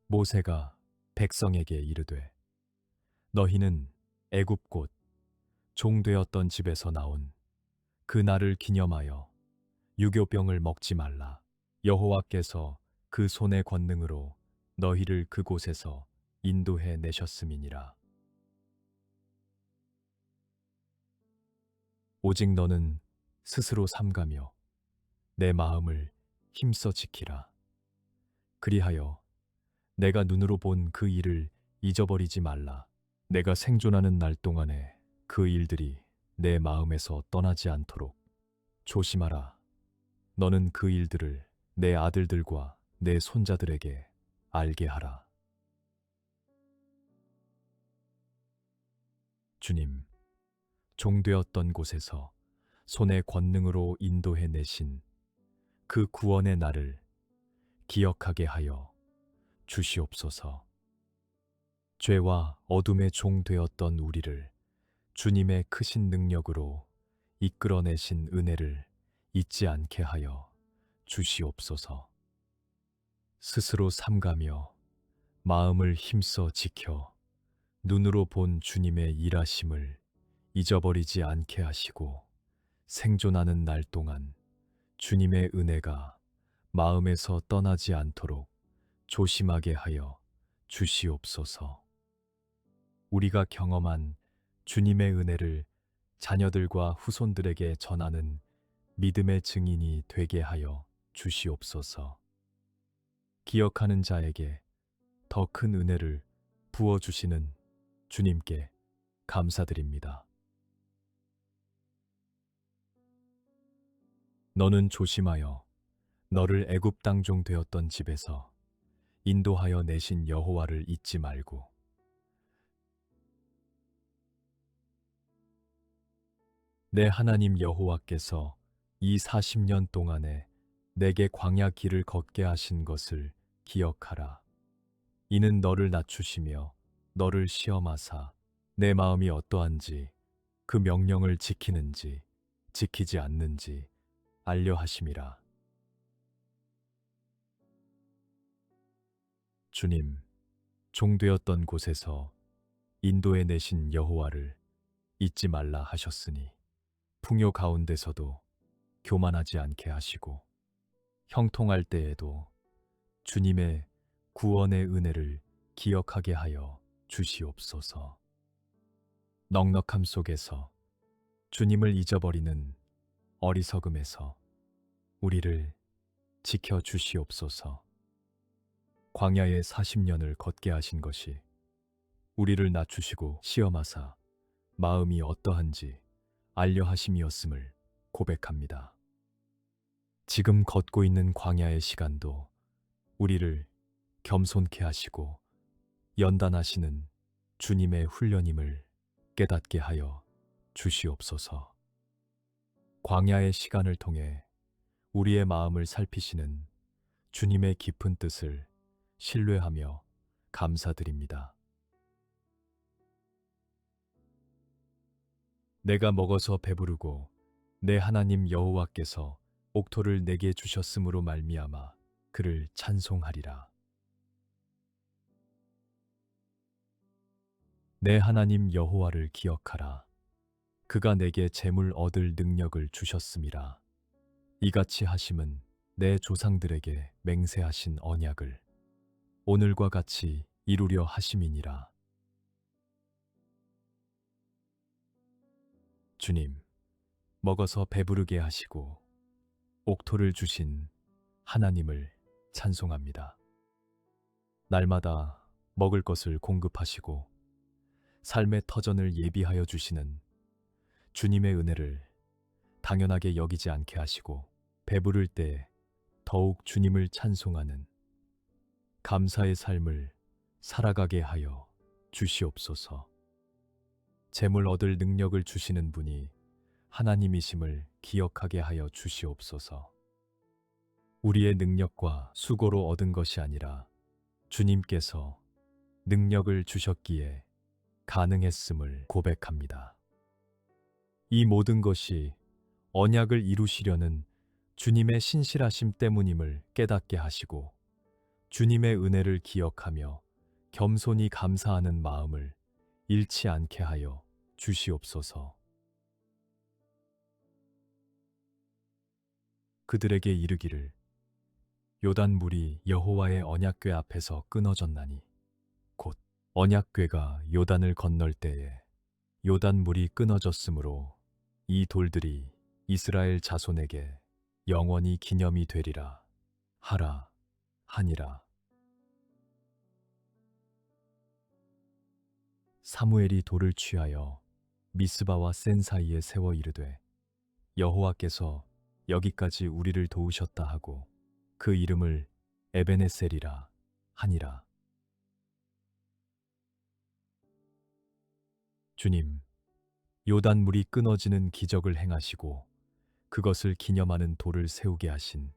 모세가 백성에게 이르되 너희는 애굽 곧 종되었던 집에서 나온 그 날을 기념하여 유교병을 먹지 말라. 여호와께서 그 손의 권능으로 너희를 그곳에서 인도해 내셨음이니라. 오직 너는 스스로 삼가며 내 마음을 힘써 지키라. 그리하여 내가 눈으로 본 그 일을 잊어버리지 말라. 내가 생존하는 날 동안에 그 일들이 내 마음에서 떠나지 않도록 조심하라. 너는 그 일들을 내 아들들과 내 손자들에게 알게 하라. 주님, 종되었던 곳에서 손의 권능으로 인도해 내신 그 구원의 날을 기억하게 하여 주시옵소서. 죄와 어둠의 종 되었던 우리를 주님의 크신 능력으로 이끌어내신 은혜를 잊지 않게 하여 주시옵소서. 스스로 삼가며 마음을 힘써 지켜 눈으로 본 주님의 일하심을 잊어버리지 않게 하시고 생존하는 날 동안 주님의 은혜가 마음에서 떠나지 않도록 조심하게 하여 주시옵소서. 우리가 경험한 주님의 은혜를 자녀들과 후손들에게 전하는 믿음의 증인이 되게 하여 주시옵소서. 기억하는 자에게 더 큰 은혜를 부어주시는 주님께 감사드립니다. 너는 조심하여 너를 애굽 땅종 되었던 집에서 인도하여 내신 여호와를 잊지 말고 내 하나님 여호와께서 이 40년 동안에 내게 광야 길을 걷게 하신 것을 기억하라. 이는 너를 낮추시며 너를 시험하사 내 마음이 어떠한지 그 명령을 지키는지 지키지 않는지 알려 하심이라. 주님, 종되었던 곳에서 인도해 내신 여호와를 잊지 말라 하셨으니 풍요 가운데서도 교만하지 않게 하시고 형통할 때에도 주님의 구원의 은혜를 기억하게 하여 주시옵소서. 넉넉함 속에서 주님을 잊어버리는 어리석음에서 우리를 지켜 주시옵소서. 광야의 40년을 걷게 하신 것이 우리를 낮추시고 시험하사 마음이 어떠한지 알려 하심이었음을 고백합니다. 지금 걷고 있는 광야의 시간도 우리를 겸손케 하시고 연단하시는 주님의 훈련임을 깨닫게 하여 주시옵소서. 광야의 시간을 통해 우리의 마음을 살피시는 주님의 깊은 뜻을 신뢰하며 감사드립니다. 내가 먹어서 배부르고 내 하나님 여호와께서 옥토를 내게 주셨으므로 말미암아 그를 찬송하리라. 내 하나님 여호와를 기억하라. 그가 내게 재물 얻을 능력을 주셨음이라. 이같이 하심은 내 조상들에게 맹세하신 언약을 오늘과 같이 이루려 하심이니라. 주님, 먹어서 배부르게 하시고 옥토를 주신 하나님을 찬송합니다. 날마다 먹을 것을 공급하시고 삶의 터전을 예비하여 주시는 주님의 은혜를 당연하게 여기지 않게 하시고 배부를 때 더욱 주님을 찬송하는 감사의 삶을 살아가게 하여 주시옵소서. 재물 얻을 능력을 주시는 분이 하나님이심을 기억하게 하여 주시옵소서. 우리의 능력과 수고로 얻은 것이 아니라 주님께서 능력을 주셨기에 가능했음을 고백합니다. 이 모든 것이 언약을 이루시려는 주님의 신실하심 때문임을 깨닫게 하시고 주님의 은혜를 기억하며 겸손히 감사하는 마음을 잃지 않게 하여 주시옵소서. 그들에게 이르기를 요단물이 여호와의 언약궤 앞에서 끊어졌나니 곧 언약궤가 요단을 건널 때에 요단물이 끊어졌으므로 이 돌들이 이스라엘 자손에게 영원히 기념이 되리라 하라 하니라. 사무엘이 돌을 취하여 미스바와 센 사이에 세워 이르되 여호와께서 여기까지 우리를 도우셨다 하고 그 이름을 에베네셀이라 하니라. 주님, 요단물이 끊어지는 기적을 행하시고 그것을 기념하는 돌을 세우게 하신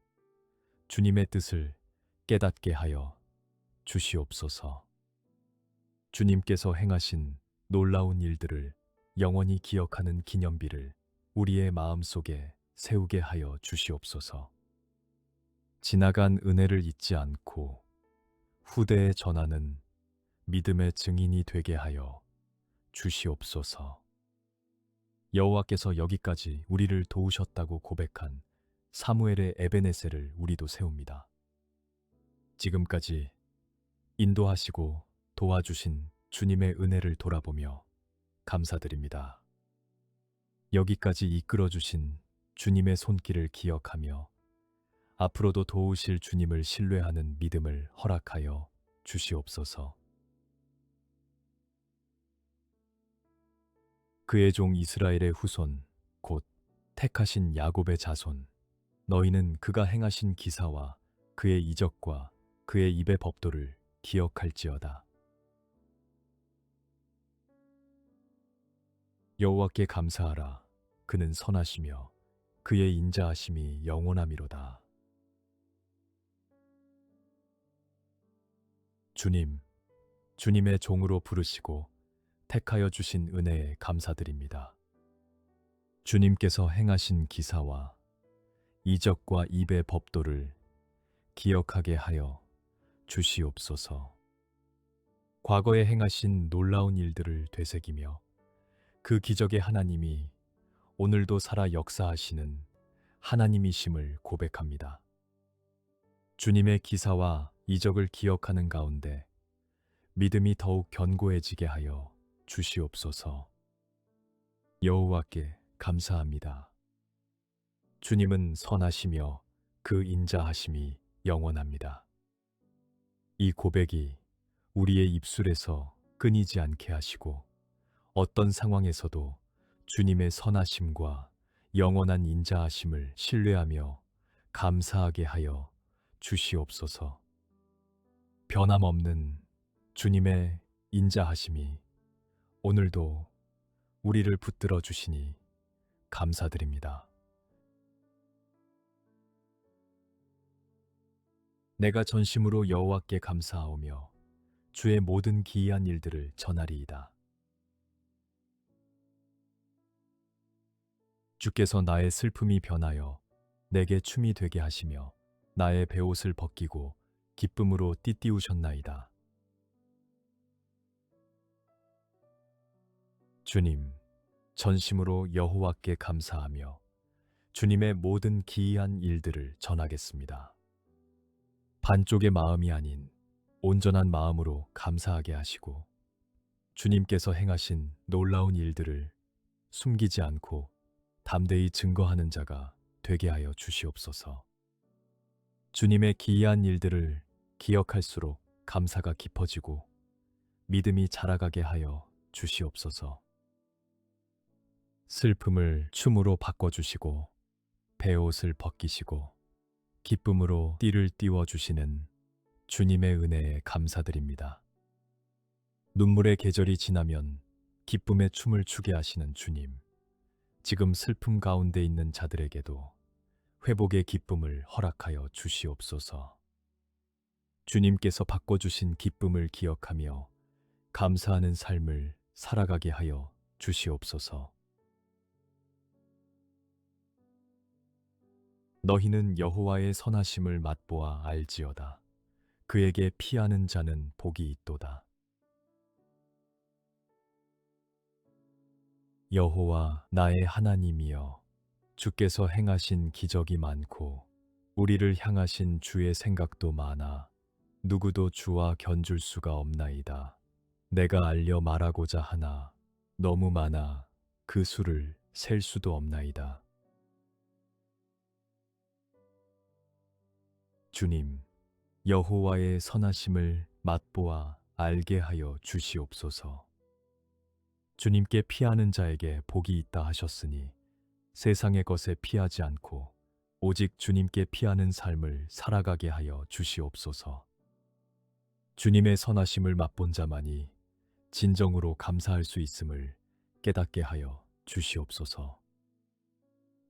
주님의 뜻을 깨닫게 하여 주시옵소서. 주님께서 행하신 놀라운 일들을 영원히 기억하는 기념비를 우리의 마음속에 세우게 하여 주시옵소서. 지나간 은혜를 잊지 않고 후대에 전하는 믿음의 증인이 되게 하여 주시옵소서. 여호와께서 여기까지 우리를 도우셨다고 고백한 사무엘의 에베네셀을 우리도 세웁니다. 지금까지 인도하시고 도와주신 주님의 은혜를 돌아보며 감사드립니다. 여기까지 이끌어주신 주님의 손길을 기억하며 앞으로도 도우실 주님을 신뢰하는 믿음을 허락하여 주시옵소서. 그의 종 이스라엘의 후손, 곧 택하신 야곱의 자손, 너희는 그가 행하신 기사와 그의 이적과 그의 입의 법도를 기억할지어다. 여호와께 감사하라. 그는 선하시며 그의 인자하심이 영원하미로다. 주님, 주님의 종으로 부르시고 택하여 주신 은혜에 감사드립니다. 주님께서 행하신 기사와 이적과 입의 법도를 기억하게 하여 주시옵소서. 과거에 행하신 놀라운 일들을 되새기며 그 기적의 하나님이 오늘도 살아 역사하시는 하나님이심을 고백합니다. 주님의 기사와 이적을 기억하는 가운데 믿음이 더욱 견고해지게 하여 주시옵소서. 여호와께 감사합니다. 주님은 선하시며 그 인자하심이 영원합니다. 이 고백이 우리의 입술에서 끊이지 않게 하시고 어떤 상황에서도 주님의 선하심과 영원한 인자하심을 신뢰하며 감사하게 하여 주시옵소서. 변함없는 주님의 인자하심이 오늘도 우리를 붙들어 주시니 감사드립니다. 내가 전심으로 여호와께 감사하오며 주의 모든 기이한 일들을 전하리이다. 주께서 나의 슬픔이 변하여 내게 춤이 되게 하시며 나의 베옷을 벗기고 기쁨으로 띠띠우셨나이다. 주님, 전심으로 여호와께 감사하며 주님의 모든 기이한 일들을 전하겠습니다. 반쪽의 마음이 아닌 온전한 마음으로 감사하게 하시고 주님께서 행하신 놀라운 일들을 숨기지 않고 담대히 증거하는 자가 되게 하여 주시옵소서. 주님의 기이한 일들을 기억할수록 감사가 깊어지고 믿음이 자라가게 하여 주시옵소서. 슬픔을 춤으로 바꿔주시고 베옷을 벗기시고 기쁨으로 띠를 띄워주시는 주님의 은혜에 감사드립니다. 눈물의 계절이 지나면 기쁨의 춤을 추게 하시는 주님, 지금 슬픔 가운데 있는 자들에게도 회복의 기쁨을 허락하여 주시옵소서. 주님께서 바꿔주신 기쁨을 기억하며 감사하는 삶을 살아가게 하여 주시옵소서. 너희는 여호와의 선하심을 맛보아 알지어다. 그에게 피하는 자는 복이 있도다. 여호와 나의 하나님이여, 주께서 행하신 기적이 많고 우리를 향하신 주의 생각도 많아 누구도 주와 견줄 수가 없나이다. 내가 알려 말하고자 하나 너무 많아 그 수를 셀 수도 없나이다. 주님, 여호와의 선하심을 맛보아 알게 하여 주시옵소서. 주님께 피하는 자에게 복이 있다 하셨으니 세상의 것에 피하지 않고 오직 주님께 피하는 삶을 살아가게 하여 주시옵소서. 주님의 선하심을 맛본 자만이 진정으로 감사할 수 있음을 깨닫게 하여 주시옵소서.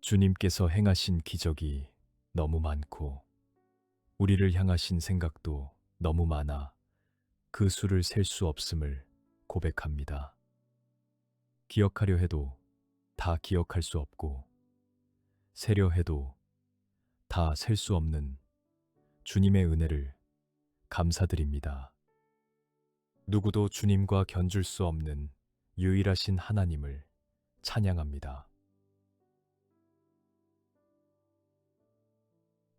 주님께서 행하신 기적이 너무 많고 우리를 향하신 생각도 너무 많아 그 수를 셀 수 없음을 고백합니다. 기억하려 해도 다 기억할 수 없고 세려 해도 다 셀 수 없는 주님의 은혜를 감사드립니다. 누구도 주님과 견줄 수 없는 유일하신 하나님을 찬양합니다.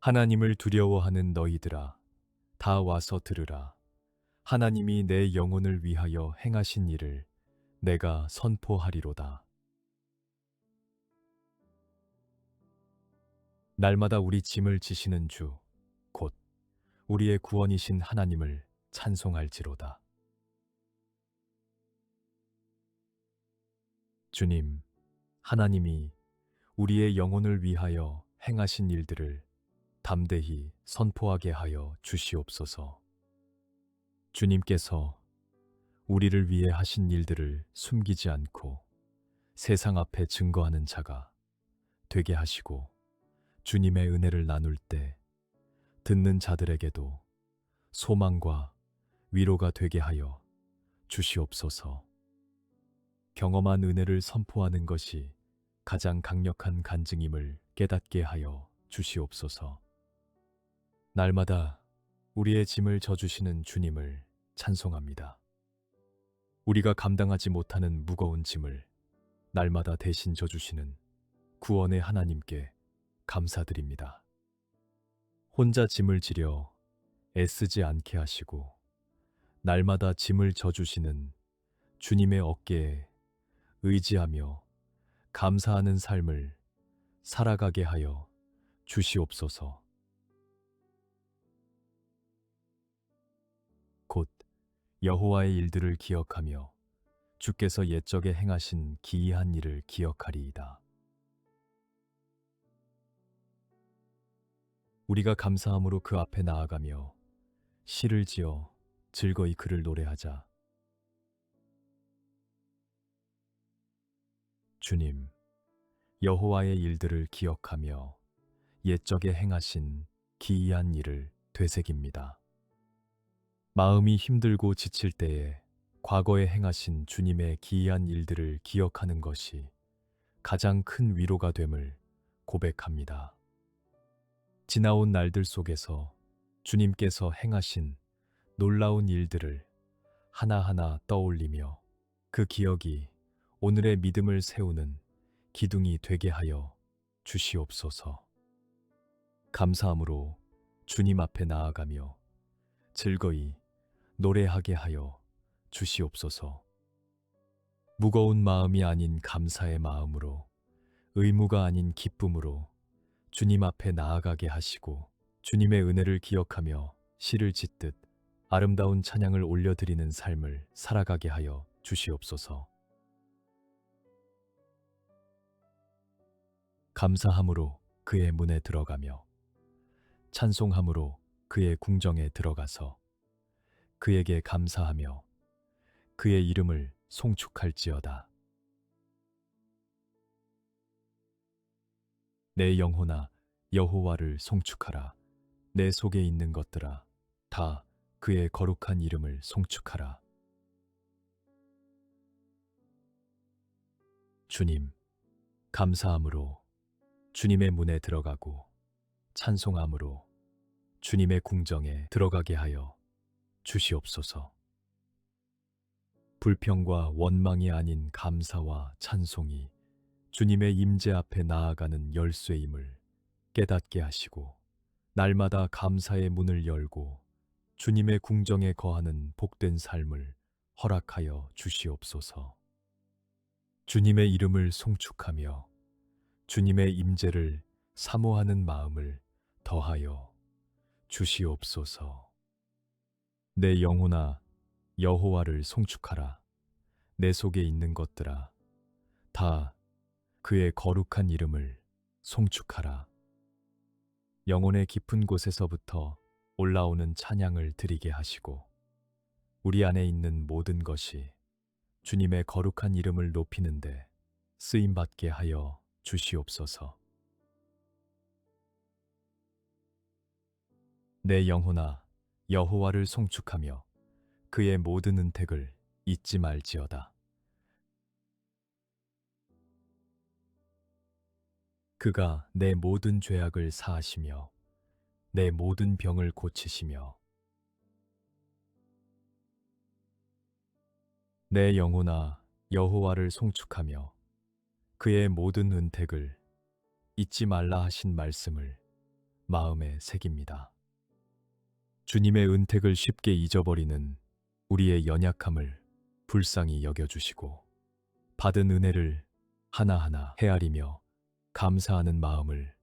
하나님을 두려워하는 너희들아, 다 와서 들으라. 하나님이 내 영혼을 위하여 행하신 일을 내가 선포하리로다. 날마다 우리 짐을 지시는 주, 곧 우리의 구원이신 하나님을 찬송할지로다. 주님, 하나님이 우리의 영혼을 위하여 행하신 일들을 담대히 선포하게 하여 주시옵소서. 주님께서 우리를 위해 하신 일들을 숨기지 않고 세상 앞에 증거하는 자가 되게 하시고 주님의 은혜를 나눌 때 듣는 자들에게도 소망과 위로가 되게 하여 주시옵소서. 경험한 은혜를 선포하는 것이 가장 강력한 간증임을 깨닫게 하여 주시옵소서. 날마다 우리의 짐을 져주시는 주님을 찬송합니다. 우리가 감당하지 못하는 무거운 짐을 날마다 대신 져주시는 구원의 하나님께 감사드립니다. 혼자 짐을 지려 애쓰지 않게 하시고 날마다 짐을 져주시는 주님의 어깨에 의지하며 감사하는 삶을 살아가게 하여 주시옵소서. 곧 여호와의 일들을 기억하며 주께서 옛적에 행하신 기이한 일을 기억하리이다. 우리가 감사함으로 그 앞에 나아가며 시를 지어 즐거이 그를 노래하자. 주님, 여호와의 일들을 기억하며 옛적에 행하신 기이한 일을 되새깁니다. 마음이 힘들고 지칠 때에 과거에 행하신 주님의 기이한 일들을 기억하는 것이 가장 큰 위로가 됨을 고백합니다. 지나온 날들 속에서 주님께서 행하신 놀라운 일들을 하나하나 떠올리며 그 기억이 오늘의 믿음을 세우는 기둥이 되게 하여 주시옵소서. 감사함으로 주님 앞에 나아가며 즐거이 노래하게 하여 주시옵소서. 무거운 마음이 아닌 감사의 마음으로, 의무가 아닌 기쁨으로 주님 앞에 나아가게 하시고 주님의 은혜를 기억하며 시를 짓듯 아름다운 찬양을 올려드리는 삶을 살아가게 하여 주시옵소서. 감사함으로 그의 문에 들어가며 찬송함으로 그의 궁정에 들어가서 그에게 감사하며 그의 이름을 송축할지어다. 내 영혼아 여호와를 송축하라. 내 속에 있는 것들아 다 그의 거룩한 이름을 송축하라. 주님, 감사함으로 주님의 문에 들어가고 찬송함으로 주님의 궁정에 들어가게 하여 주시옵소서. 불평과 원망이 아닌 감사와 찬송이 주님의 임재 앞에 나아가는 열쇠임을 깨닫게 하시고, 날마다 감사의 문을 열고 주님의 궁정에 거하는 복된 삶을 허락하여 주시옵소서. 주님의 이름을 송축하며 주님의 임재를 사모하는 마음을 더하여 주시옵소서. 내 영혼아, 여호와를 송축하라. 내 속에 있는 것들아, 다 그의 거룩한 이름을 송축하라. 영혼의 깊은 곳에서부터 올라오는 찬양을 드리게 하시고, 우리 안에 있는 모든 것이 주님의 거룩한 이름을 높이는데 쓰임받게 하여 주시옵소서. 내 영혼아, 여호와를 송축하며 그의 모든 은택을 잊지 말지어다. 그가 내 모든 죄악을 사하시며 내 모든 병을 고치시며, 내 영혼아, 여호와를 송축하며 그의 모든 은택을 잊지 말라 하신 말씀을 마음에 새깁니다. 주님의 은택을 쉽게 잊어버리는 우리의 연약함을 불쌍히 여겨주시고, 받은 은혜를 하나하나 헤아리며 감사하는 마음을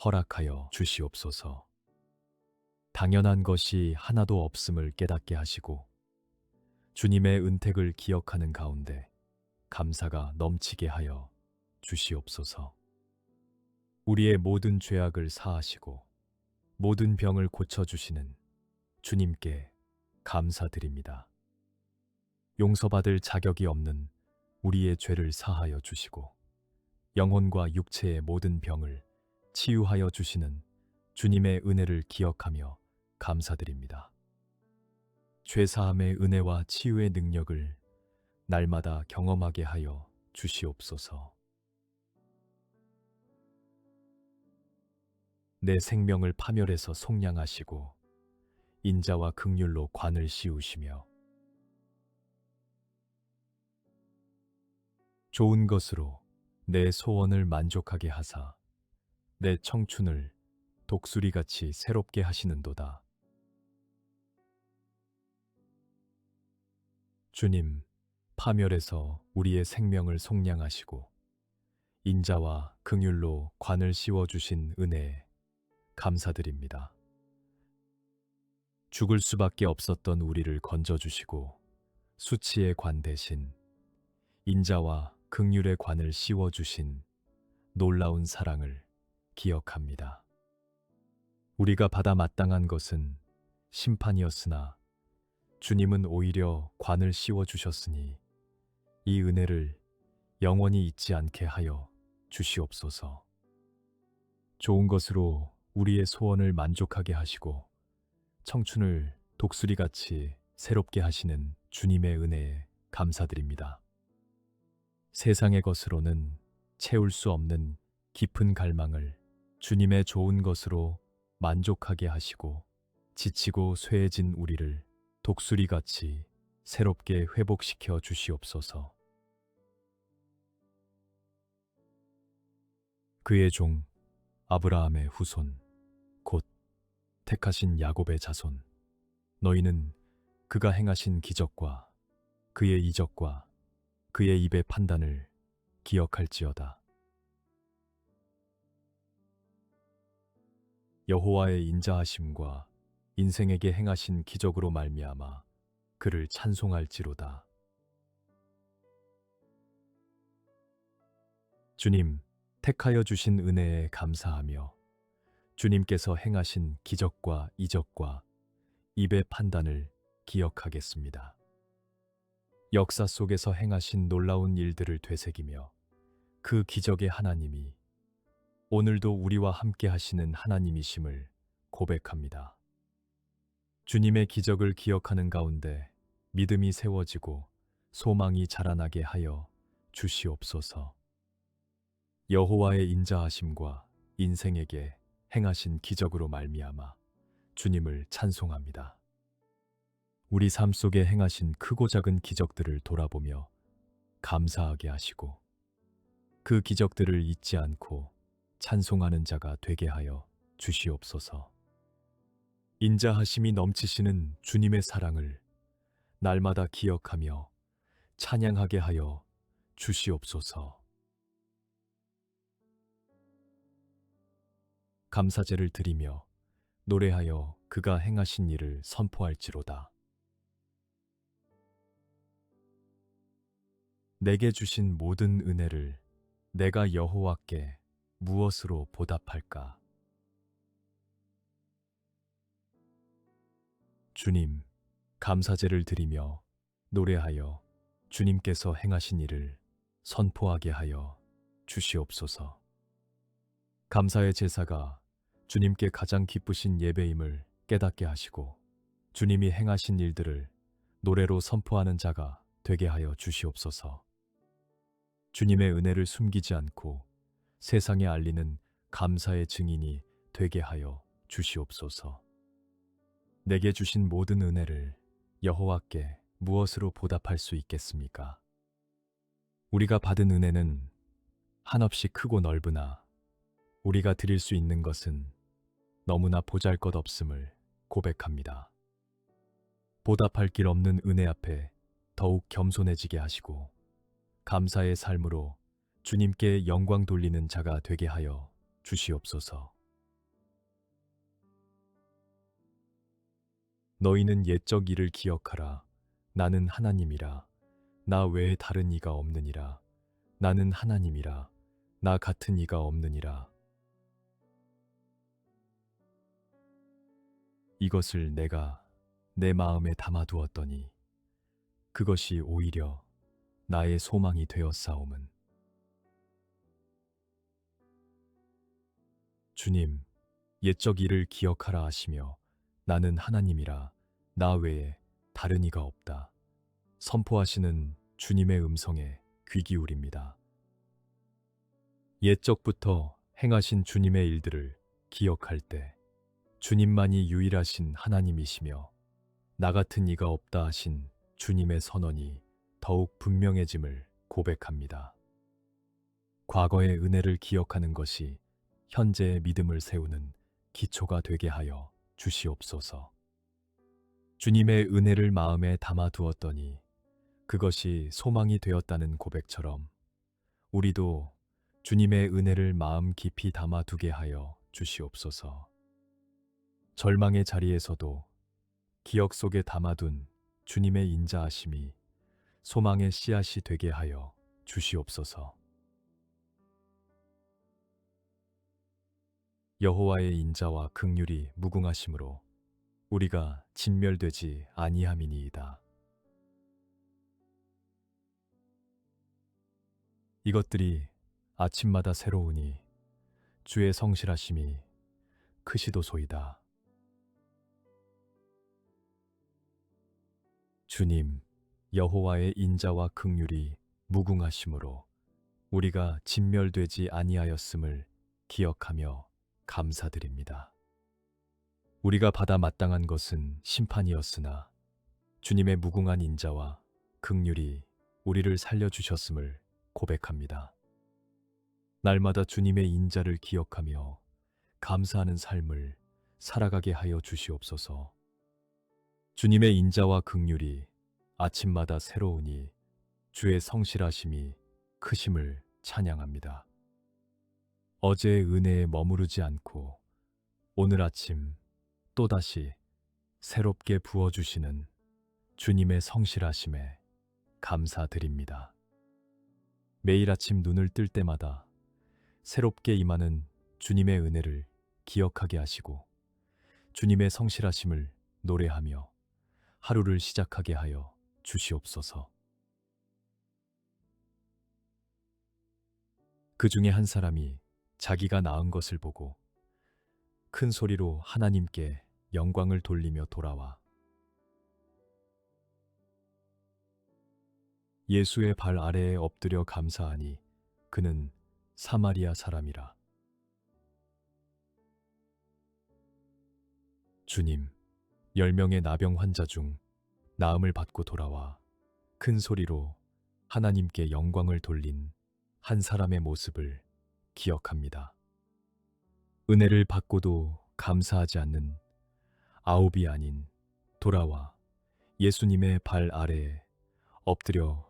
허락하여 주시옵소서. 당연한 것이 하나도 없음을 깨닫게 하시고, 주님의 은택을 기억하는 가운데 감사가 넘치게 하여 주시옵소서. 우리의 모든 죄악을 사하시고 모든 병을 고쳐주시는 주님께 감사드립니다. 용서받을 자격이 없는 우리의 죄를 사하여 주시고, 영혼과 육체의 모든 병을 치유하여 주시는 주님의 은혜를 기억하며 감사드립니다. 죄사함의 은혜와 치유의 능력을 날마다 경험하게 하여 주시옵소서. 내 생명을 파멸해서 속량하시고 인자와 긍휼로 관을 씌우시며, 좋은 것으로 내 소원을 만족하게 하사 내 청춘을 독수리같이 새롭게 하시는도다. 주님, 파멸에서 우리의 생명을 속량하시고 인자와 긍휼로 관을 씌워주신 은혜에 감사드립니다. 죽을 수밖에 없었던 우리를 건져주시고 수치의 관 대신 인자와 긍휼의 관을 씌워주신 놀라운 사랑을 기억합니다. 우리가 받아 마땅한 것은 심판이었으나 주님은 오히려 관을 씌워주셨으니 이 은혜를 영원히 잊지 않게 하여 주시옵소서. 좋은 것으로 우리의 소원을 만족하게 하시고 청춘을 독수리같이 새롭게 하시는 주님의 은혜에 감사드립니다. 세상의 것으로는 채울 수 없는 깊은 갈망을 주님의 좋은 것으로 만족하게 하시고, 지치고 쇠해진 우리를 독수리같이 새롭게 회복시켜 주시옵소서. 그의 종 아브라함의 후손, 곧 택하신 야곱의 자손, 너희는 그가 행하신 기적과 그의 이적과 그의 입의 판단을 기억할지어다. 여호와의 인자하심과 인생에게 행하신 기적으로 말미암아 그를 찬송할지로다. 주님, 택하여 주신 은혜에 감사하며 주님께서 행하신 기적과 이적과 입의 판단을 기억하겠습니다. 역사 속에서 행하신 놀라운 일들을 되새기며 그 기적의 하나님이 오늘도 우리와 함께 하시는 하나님이심을 고백합니다. 주님의 기적을 기억하는 가운데 믿음이 세워지고 소망이 자라나게 하여 주시옵소서. 여호와의 인자하심과 인생에게 행하신 기적으로 말미암아 주님을 찬송합니다. 우리 삶 속에 행하신 크고 작은 기적들을 돌아보며 감사하게 하시고 그 기적들을 잊지 않고 찬송하는 자가 되게 하여 주시옵소서. 인자하심이 넘치시는 주님의 사랑을 날마다 기억하며 찬양하게 하여 주시옵소서. 감사제를 드리며 노래하여 그가 행하신 일을 선포할지로다. 내게 주신 모든 은혜를 내가 여호와께 무엇으로 보답할까? 주님, 감사제를 드리며 노래하여 주님께서 행하신 일을 선포하게 하여 주시옵소서. 감사의 제사가 주님께 가장 기쁘신 예배임을 깨닫게 하시고 주님이 행하신 일들을 노래로 선포하는 자가 되게 하여 주시옵소서. 주님의 은혜를 숨기지 않고 세상에 알리는 감사의 증인이 되게 하여 주시옵소서. 내게 주신 모든 은혜를 여호와께 무엇으로 보답할 수 있겠습니까? 우리가 받은 은혜는 한없이 크고 넓으나 우리가 드릴 수 있는 것은 너무나 보잘것없음을 고백합니다. 보답할 길 없는 은혜 앞에 더욱 겸손해지게 하시고 감사의 삶으로 주님께 영광 돌리는 자가 되게 하여 주시옵소서. 너희는 옛적 일을 기억하라. 나는 하나님이라. 나 외에 다른 이가 없느니라. 나는 하나님이라. 나 같은 이가 없느니라. 이것을 내가 내 마음에 담아두었더니 그것이 오히려 나의 소망이 되었사오문. 주님, 옛적 일을 기억하라 하시며 나는 하나님이라. 나 외에 다른 이가 없다. 선포하시는 주님의 음성에 귀 기울입니다. 옛적부터 행하신 주님의 일들을 기억할 때 주님만이 유일하신 하나님이시며 나 같은 이가 없다 하신 주님의 선언이 더욱 분명해짐을 고백합니다. 과거의 은혜를 기억하는 것이 현재의 믿음을 세우는 기초가 되게 하여 주시옵소서. 주님의 은혜를 마음에 담아두었더니 그것이 소망이 되었다는 고백처럼 우리도 주님의 은혜를 마음 깊이 담아두게 하여 주시옵소서. 절망의 자리에서도 기억 속에 담아둔 주님의 인자하심이 소망의 씨앗이 되게 하여 주시옵소서. 여호와의 인자와 긍휼이 무궁하심으로 우리가 진멸되지 아니함이니이다. 이것들이 아침마다 새로우니 주의 성실하심이 크시도소이다. 주님, 여호와의 인자와 긍휼이 무궁하심으로 우리가 진멸되지 아니하였음을 기억하며 감사드립니다. 우리가 받아 마땅한 것은 심판이었으나 주님의 무궁한 인자와 긍휼이 우리를 살려주셨음을 고백합니다. 날마다 주님의 인자를 기억하며 감사하는 삶을 살아가게 하여 주시옵소서. 주님의 인자와 긍휼이 아침마다 새로우니 주의 성실하심이 크심을 찬양합니다. 어제의 은혜에 머무르지 않고 오늘 아침 또다시 새롭게 부어주시는 주님의 성실하심에 감사드립니다. 매일 아침 눈을 뜰 때마다 새롭게 임하는 주님의 은혜를 기억하게 하시고 주님의 성실하심을 노래하며 하루를 시작하게 하여 주시옵소서. 그 중에 한 사람이 자기가 낳은 것을 보고 큰 소리로 하나님께 영광을 돌리며 돌아와 예수의 발 아래에 엎드려 감사하니 그는 사마리아 사람이라. 주님, 10명의 나병 환자 중 나음을 받고 돌아와 큰 소리로 하나님께 영광을 돌린 한 사람의 모습을 기억합니다. 은혜를 받고도 감사하지 않는 아홉이 아닌 돌아와 예수님의 발 아래에 엎드려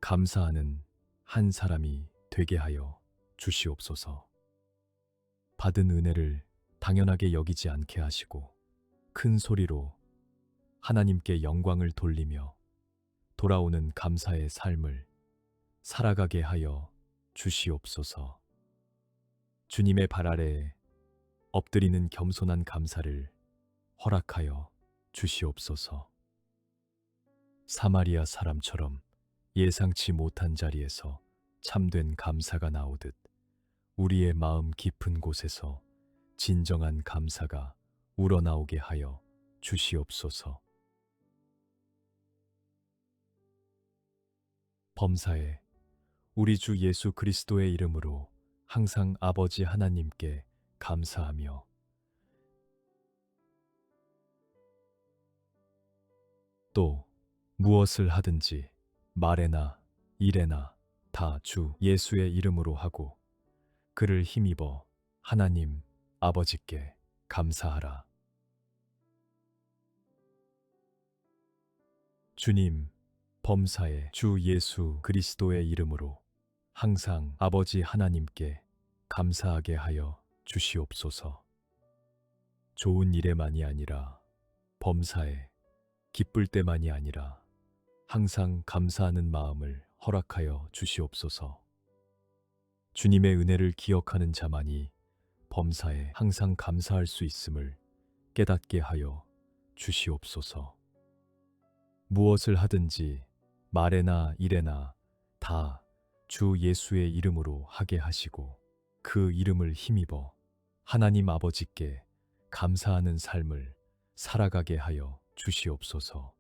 감사하는 한 사람이 되게 하여 주시옵소서. 받은 은혜를 당연하게 여기지 않게 하시고 큰 소리로 하나님께 영광을 돌리며 돌아오는 감사의 삶을 살아가게 하여 주시옵소서. 주님의 발 아래에 엎드리는 겸손한 감사를 허락하여 주시옵소서. 사마리아 사람처럼 예상치 못한 자리에서 참된 감사가 나오듯 우리의 마음 깊은 곳에서 진정한 감사가 우러나오게 하여 주시옵소서. 범사에 우리 주 예수 그리스도의 이름으로 항상 아버지 하나님께 감사하며 또 무엇을 하든지 말에나 일에나 다 주 예수의 이름으로 하고 그를 힘입어 하나님 아버지께 감사하라. 주님, 범사에 주 예수 그리스도의 이름으로 항상 아버지 하나님께 감사하게 하여 주시옵소서. 좋은 일에만이 아니라 범사에 기쁠 때만이 아니라 항상 감사하는 마음을 허락하여 주시옵소서. 주님의 은혜를 기억하는 자만이 범사에 항상 감사할 수 있음을 깨닫게 하여 주시옵소서. 무엇을 하든지 말에나 일에나 다 주 예수의 이름으로 하게 하시고 그 이름을 힘입어 하나님 아버지께 감사하는 삶을 살아가게 하여 주시옵소서.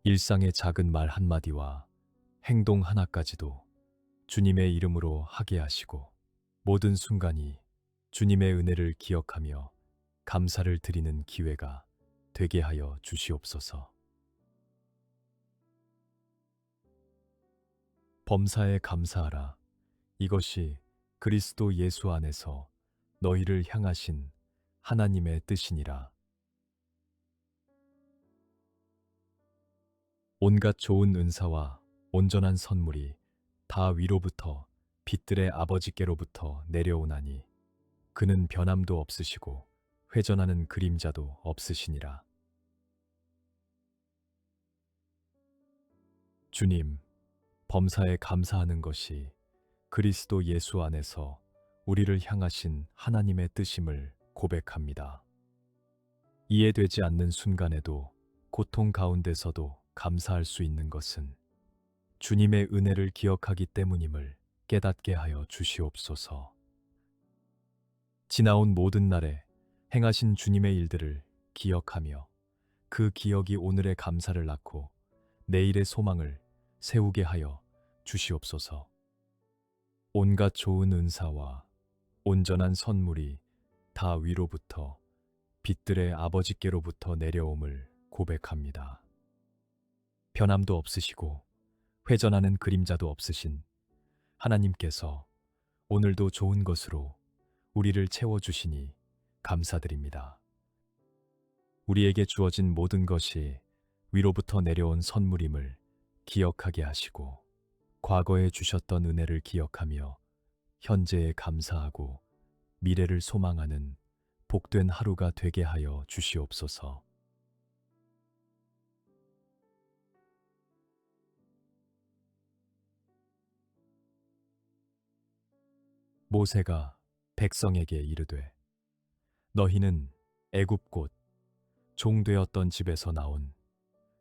일상의 작은 말 한마디와 행동 하나까지도 주님의 이름으로 하게 하시고 모든 순간이 주님의 은혜를 기억하며 감사를 드리는 기회가 되게 하여 주시옵소서. 범사에 감사하라. 이것이 그리스도 예수 안에서 너희를 향하신 하나님의 뜻이니라. 온갖 좋은 은사와 온전한 선물이 다 위로부터 빛들의 아버지께로부터 내려오나니 그는 변함도 없으시고 회전하는 그림자도 없으시니라. 주님, 범사에 감사하는 것이 그리스도 예수 안에서 우리를 향하신 하나님의 뜻임을 고백합니다. 이해되지 않는 순간에도 고통 가운데서도 감사할 수 있는 것은 주님의 은혜를 기억하기 때문임을 깨닫게 하여 주시옵소서. 지나온 모든 날에 행하신 주님의 일들을 기억하며 그 기억이 오늘의 감사를 낳고 내일의 소망을 세우게 하여 주시옵소서. 온갖 좋은 은사와 온전한 선물이 다 위로부터 빛들의 아버지께로부터 내려옴을 고백합니다. 변함도 없으시고 회전하는 그림자도 없으신 하나님께서 오늘도 좋은 것으로 우리를 채워주시니 감사드립니다. 우리에게 주어진 모든 것이 위로부터 내려온 선물임을 기억하게 하시고 과거에 주셨던 은혜를 기억하며 현재에 감사하고 미래를 소망하는 복된 하루가 되게 하여 주시옵소서. 모세가 백성에게 이르되 너희는 애굽 곧 종되었던 집에서 나온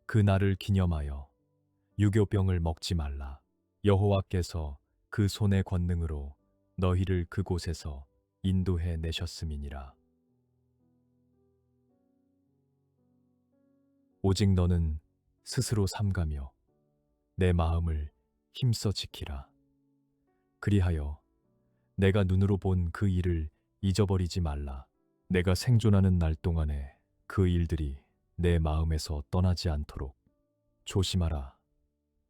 그 날을 기념하여 유교병을 먹지 말라. 여호와께서 그 손의 권능으로 너희를 그곳에서 인도해 내셨음이니라. 오직 너는 스스로 삼가며 내 마음을 힘써 지키라. 그리하여 내가 눈으로 본 그 일을 잊어버리지 말라. 내가 생존하는 날 동안에 그 일들이 내 마음에서 떠나지 않도록 조심하라.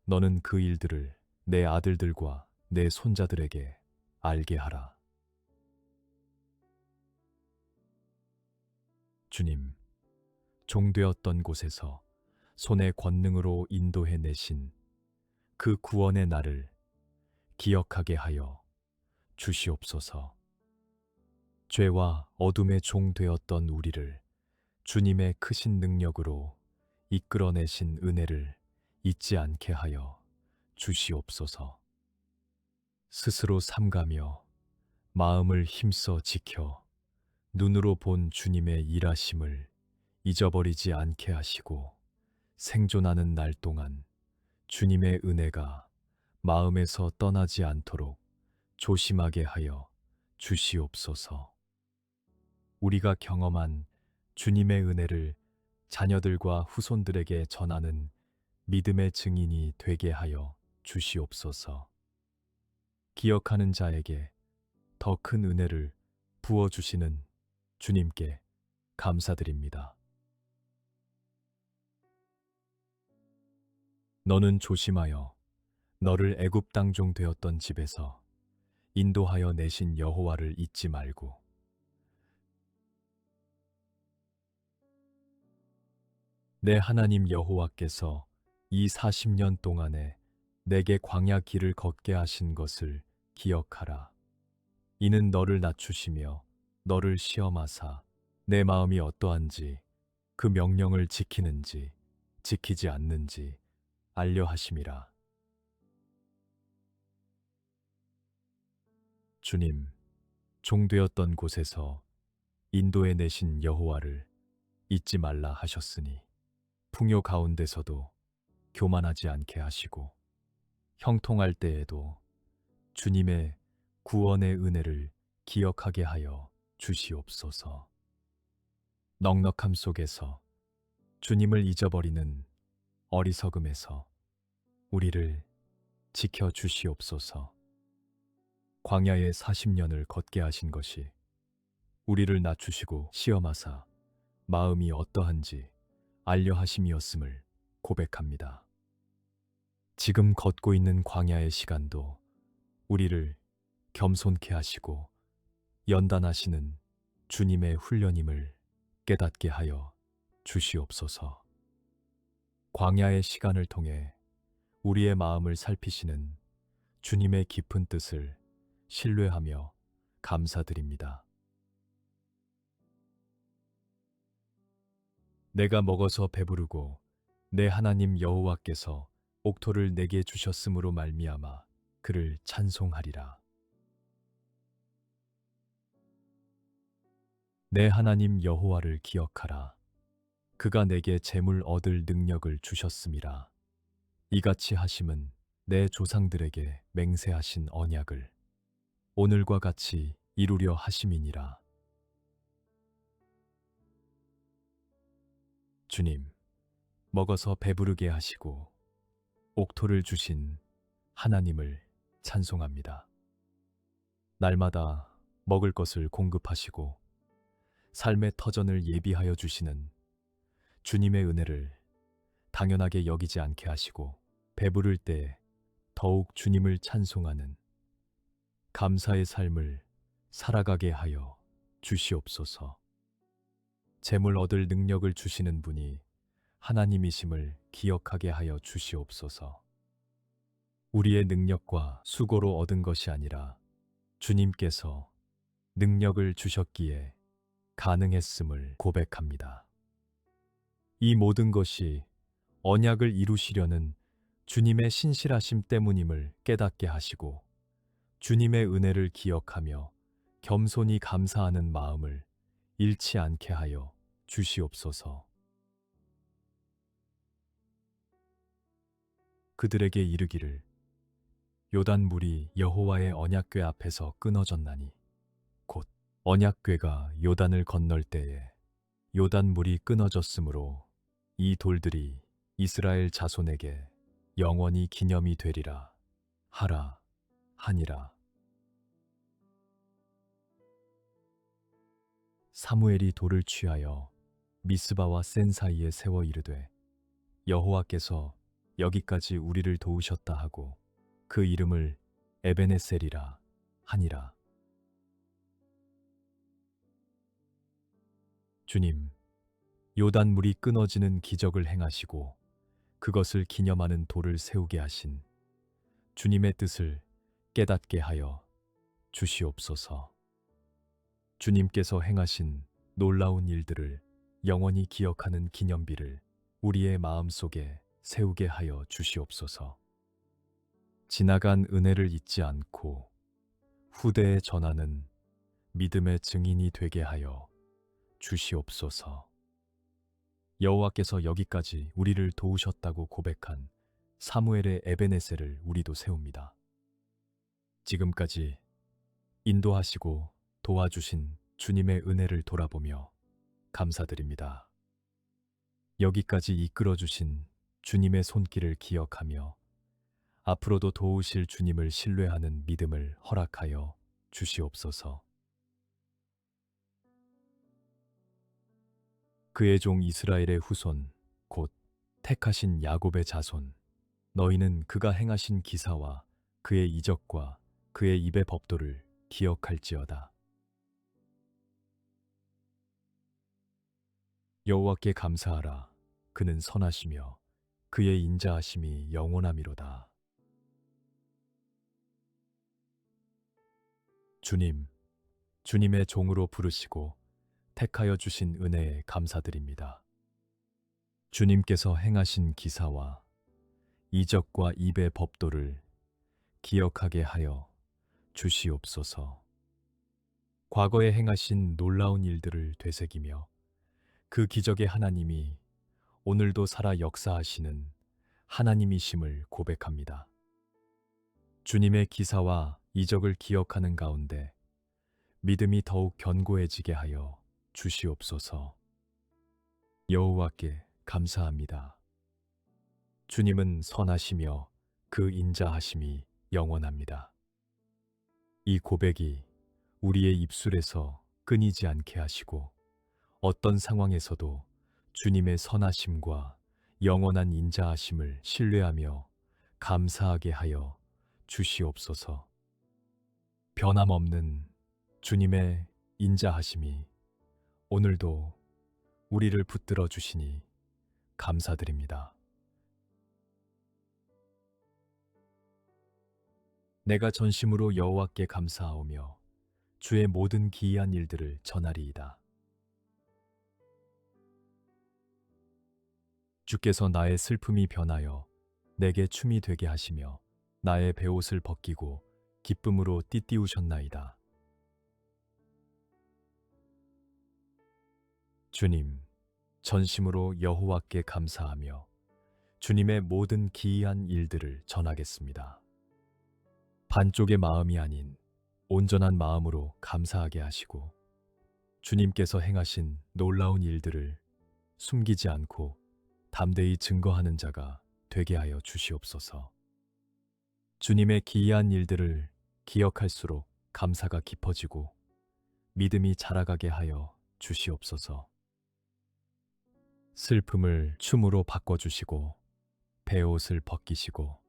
너는 그 일들을 내 아들들과 내 손자들에게 알게 하라. 주님, 종되었던 곳에서 손의 권능으로 인도해 내신 그 구원의 날을 기억하게 하여 주시옵소서. 죄와 어둠의 종 되었던 우리를 주님의 크신 능력으로 이끌어내신 은혜를 잊지 않게 하여 주시옵소서. 스스로 삼가며 마음을 힘써 지켜 눈으로 본 주님의 일하심을 잊어버리지 않게 하시고 생존하는 날 동안 주님의 은혜가 마음에서 떠나지 않도록 조심하게 하여 주시옵소서. 우리가 경험한 주님의 은혜를 자녀들과 후손들에게 전하는 믿음의 증인이 되게 하여 주시옵소서. 기억하는 자에게 더 큰 은혜를 부어주시는 주님께 감사드립니다. 너는 조심하여 너를 애굽 당종 되었던 집에서 인도하여 내신 여호와를 잊지 말고 내 하나님 여호와께서 이 40년 동안에 내게 광야 길을 걷게 하신 것을 기억하라. 이는 너를 낮추시며 너를 시험하사 내 마음이 어떠한지 그 명령을 지키는지 지키지 않는지 알려 하심이라. 주님, 종되었던 곳에서 인도해 내신 여호와를 잊지 말라 하셨으니 풍요 가운데서도 교만하지 않게 하시고 형통할 때에도 주님의 구원의 은혜를 기억하게 하여 주시옵소서. 넉넉함 속에서 주님을 잊어버리는 어리석음에서 우리를 지켜 주시옵소서. 광야의 40년을 걷게 하신 것이 우리를 낮추시고 시험하사 마음이 어떠한지 알려 하심이었음을 고백합니다. 지금 걷고 있는 광야의 시간도 우리를 겸손케 하시고 연단하시는 주님의 훈련임을 깨닫게 하여 주시옵소서. 광야의 시간을 통해 우리의 마음을 살피시는 주님의 깊은 뜻을 신뢰하며 감사드립니다. 내가 먹어서 배부르고 내 하나님 여호와께서 옥토를 내게 주셨으므로 말미암아 그를 찬송하리라. 내 하나님 여호와를 기억하라. 그가 내게 재물 얻을 능력을 주셨음이라. 이같이 하심은 내 조상들에게 맹세하신 언약을 오늘과 같이 이루려 하심이니라. 주님, 먹어서 배부르게 하시고 옥토를 주신 하나님을 찬송합니다. 날마다 먹을 것을 공급하시고 삶의 터전을 예비하여 주시는 주님의 은혜를 당연하게 여기지 않게 하시고 배부를 때 더욱 주님을 찬송하는 감사의 삶을 살아가게 하여 주시옵소서. 재물 얻을 능력을 주시는 분이 하나님이심을 기억하게 하여 주시옵소서. 우리의 능력과 수고로 얻은 것이 아니라 주님께서 능력을 주셨기에 가능했음을 고백합니다. 이 모든 것이 언약을 이루시려는 주님의 신실하심 때문임을 깨닫게 하시고 주님의 은혜를 기억하며 겸손히 감사하는 마음을 잃지 않게 하여 주시옵소서. 그들에게 이르기를 요단 물이 여호와의 언약궤 앞에서 끊어졌나니 곧 언약궤가 요단을 건널 때에 요단 물이 끊어졌으므로 이 돌들이 이스라엘 자손에게 영원히 기념이 되리라 하라 하니라. 사무엘이 돌을 취하여 미스바와 센 사이에 세워 이르되 여호와께서 여기까지 우리를 도우셨다 하고 그 이름을 에베네셀이라 하니라. 주님, 요단물이 끊어지는 기적을 행하시고 그것을 기념하는 돌을 세우게 하신 주님의 뜻을 깨닫게 하여 주시옵소서. 주님께서 행하신 놀라운 일들을 영원히 기억하는 기념비를 우리의 마음속에 세우게 하여 주시옵소서. 지나간 은혜를 잊지 않고 후대에 전하는 믿음의 증인이 되게 하여 주시옵소서. 여호와께서 여기까지 우리를 도우셨다고 고백한 사무엘의 에베네셀을 우리도 세웁니다. 지금까지 인도하시고 도와주신 주님의 은혜를 돌아보며 감사드립니다. 여기까지 이끌어주신 주님의 손길을 기억하며 앞으로도 도우실 주님을 신뢰하는 믿음을 허락하여 주시옵소서. 그의 종 이스라엘의 후손, 곧 택하신 야곱의 자손, 너희는 그가 행하신 기사와 그의 이적과 그의 입의 법도를 기억할지어다. 여호와께 감사하라. 그는 선하시며 그의 인자하심이 영원하미로다. 주님, 주님의 종으로 부르시고 택하여 주신 은혜에 감사드립니다. 주님께서 행하신 기사와 이적과 입의 법도를 기억하게 하여 주시옵소서. 과거에 행하신 놀라운 일들을 되새기며 그 기적의 하나님이 오늘도 살아 역사하시는 하나님이심을 고백합니다. 주님의 기사와 이적을 기억하는 가운데 믿음이 더욱 견고해지게 하여 주시옵소서. 여호와께 감사합니다. 주님은 선하시며 그 인자하심이 영원합니다. 이 고백이 우리의 입술에서 끊이지 않게 하시고 어떤 상황에서도 주님의 선하심과 영원한 인자하심을 신뢰하며 감사하게 하여 주시옵소서. 변함없는 주님의 인자하심이 오늘도 우리를 붙들어 주시니 감사드립니다. 내가 전심으로 여호와께 감사하오며 주의 모든 기이한 일들을 전하리이다. 주께서 나의 슬픔이 변하여 내게 춤이 되게 하시며 나의 베옷을 벗기고 기쁨으로 띠띠우셨나이다. 주님, 전심으로 여호와께 감사하며 주님의 모든 기이한 일들을 전하겠습니다. 반쪽의 마음이 아닌 온전한 마음으로 감사하게 하시고 주님께서 행하신 놀라운 일들을 숨기지 않고 담대히 증거하는 자가 되게 하여 주시옵소서. 주님의 기이한 일들을 기억할수록 감사가 깊어지고 믿음이 자라가게 하여 주시옵소서. 슬픔을 춤으로 바꿔주시고 베옷을 벗기시고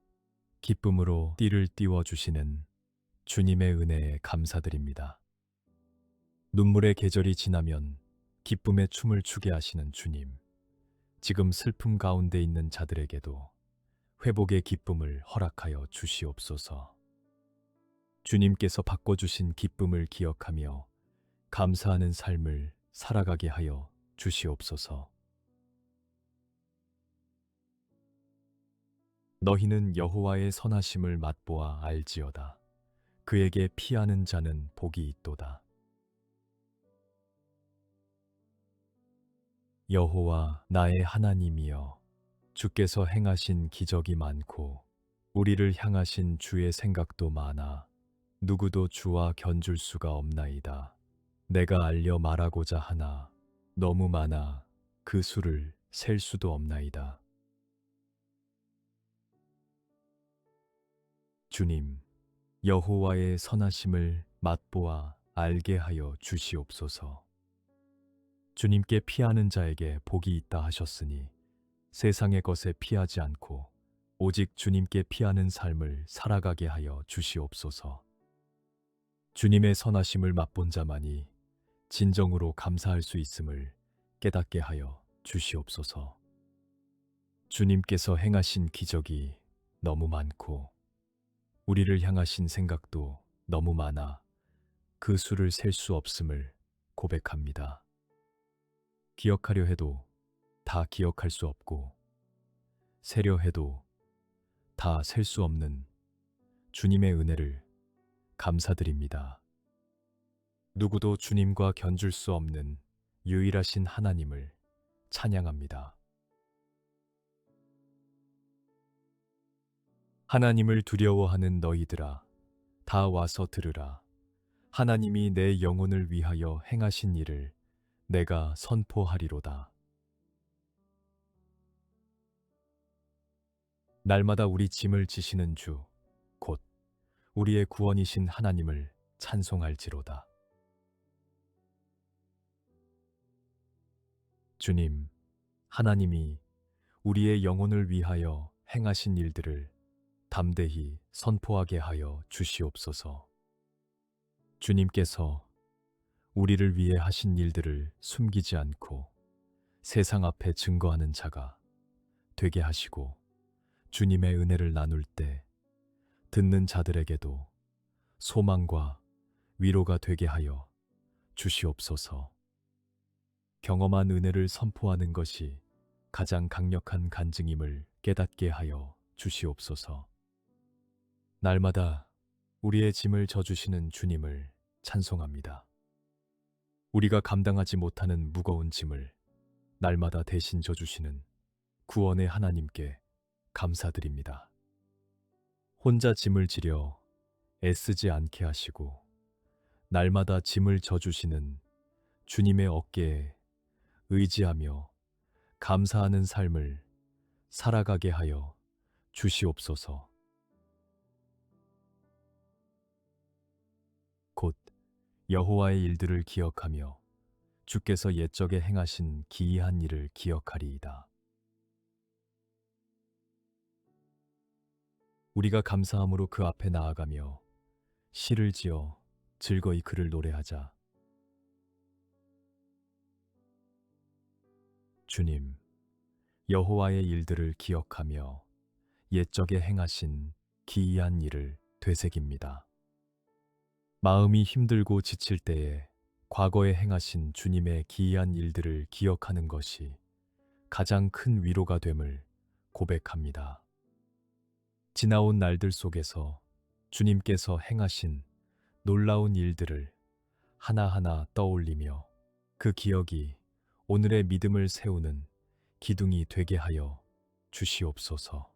기쁨으로 띠를 띄워주시는 주님의 은혜에 감사드립니다. 눈물의 계절이 지나면 기쁨의 춤을 추게 하시는 주님, 지금 슬픔 가운데 있는 자들에게도 회복의 기쁨을 허락하여 주시옵소서. 주님께서 바꿔주신 기쁨을 기억하며 감사하는 삶을 살아가게 하여 주시옵소서. 너희는 여호와의 선하심을 맛보아 알지어다. 그에게 피하는 자는 복이 있도다. 여호와 나의 하나님이여, 주께서 행하신 기적이 많고 우리를 향하신 주의 생각도 많아 누구도 주와 견줄 수가 없나이다. 내가 알려 말하고자 하나 너무 많아 그 수를 셀 수도 없나이다. 주님, 여호와의 선하심을 맛보아 알게 하여 주시옵소서. 주님께 피하는 자에게 복이 있다 하셨으니 세상의 것에 피하지 않고 오직 주님께 피하는 삶을 살아가게 하여 주시옵소서. 주님의 선하심을 맛본 자만이 진정으로 감사할 수 있음을 깨닫게 하여 주시옵소서. 주님께서 행하신 기적이 너무 많고 우리를 향하신 생각도 너무 많아 그 수를 셀 수 없음을 고백합니다. 기억하려 해도 다 기억할 수 없고 세려 해도 다 셀 수 없는 주님의 은혜를 감사드립니다. 누구도 주님과 견줄 수 없는 유일하신 하나님을 찬양합니다. 하나님을 두려워하는 너희들아, 다 와서 들으라. 하나님이 내 영혼을 위하여 행하신 일을 내가 선포하리로다. 날마다 우리 짐을 지시는 주, 곧 우리의 구원이신 하나님을 찬송할지로다. 주님, 하나님이 우리의 영혼을 위하여 행하신 일들을 담대히 선포하게 하여 주시옵소서. 주님께서 우리를 위해 하신 일들을 숨기지 않고 세상 앞에 증거하는 자가 되게 하시고 주님의 은혜를 나눌 때 듣는 자들에게도 소망과 위로가 되게 하여 주시옵소서. 경험한 은혜를 선포하는 것이 가장 강력한 간증임을 깨닫게 하여 주시옵소서. 날마다 우리의 짐을 져주시는 주님을 찬송합니다. 우리가 감당하지 못하는 무거운 짐을 날마다 대신 져주시는 구원의 하나님께 감사드립니다. 혼자 짐을 지려 애쓰지 않게 하시고 날마다 짐을 져주시는 주님의 어깨에 의지하며 감사하는 삶을 살아가게 하여 주시옵소서. 곧 여호와의 일들을 기억하며 주께서 옛적에 행하신 기이한 일을 기억하리이다. 우리가 감사함으로 그 앞에 나아가며 시를 지어 즐거이 그를 노래하자. 주님, 여호와의 일들을 기억하며 옛적에 행하신 기이한 일을 되새깁니다. 마음이 힘들고 지칠 때에 과거에 행하신 주님의 기이한 일들을 기억하는 것이 가장 큰 위로가 됨을 고백합니다. 지나온 날들 속에서 주님께서 행하신 놀라운 일들을 하나하나 떠올리며 그 기억이 오늘의 믿음을 세우는 기둥이 되게 하여 주시옵소서.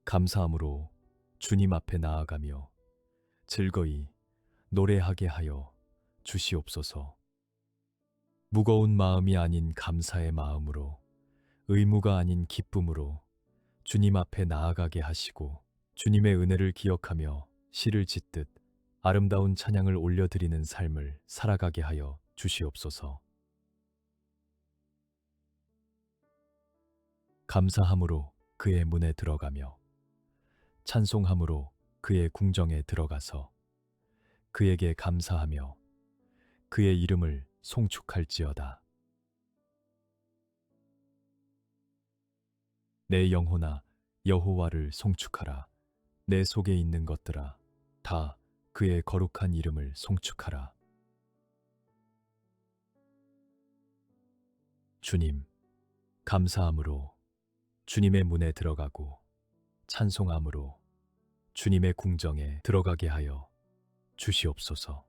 감사함으로 주님 앞에 나아가며 즐거이 노래하게 하여 주시옵소서. 무거운 마음이 아닌 감사의 마음으로, 의무가 아닌 기쁨으로 주님 앞에 나아가게 하시고 주님의 은혜를 기억하며 시를 짓듯 아름다운 찬양을 올려드리는 삶을 살아가게 하여 주시옵소서. 감사함으로 그의 문에 들어가며 찬송함으로 그의 궁정에 들어가서 그에게 감사하며 그의 이름을 송축할지어다. 내 영혼아 여호와를 송축하라. 내 속에 있는 것들아 다 그의 거룩한 이름을 송축하라. 주님, 감사함으로 주님의 문에 들어가고 찬송함으로 주님의 궁정에 들어가게 하여 주시옵소서.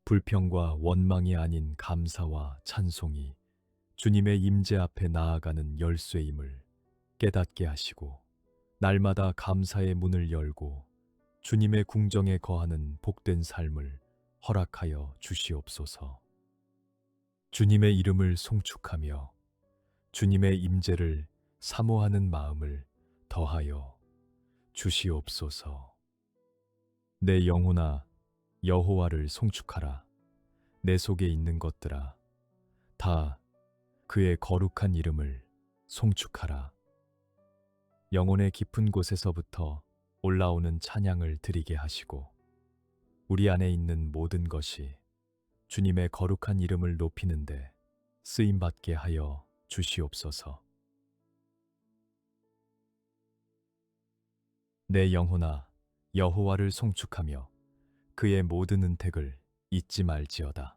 불평과 원망이 아닌 감사와 찬송이 주님의 임재 앞에 나아가는 열쇠임을 깨닫게 하시고 날마다 감사의 문을 열고 주님의 궁정에 거하는 복된 삶을 허락하여 주시옵소서. 주님의 이름을 송축하며 주님의 임재를 사모하는 마음을 더하여 주시옵소서. 내 영혼아 여호와를 송축하라. 내 속에 있는 것들아, 다 그의 거룩한 이름을 송축하라. 영혼의 깊은 곳에서부터 올라오는 찬양을 드리게 하시고 우리 안에 있는 모든 것이 주님의 거룩한 이름을 높이는데 쓰임받게 하여 주시옵소서. 내 영혼아, 여호와를 송축하며 그의 모든 은택을 잊지 말지어다.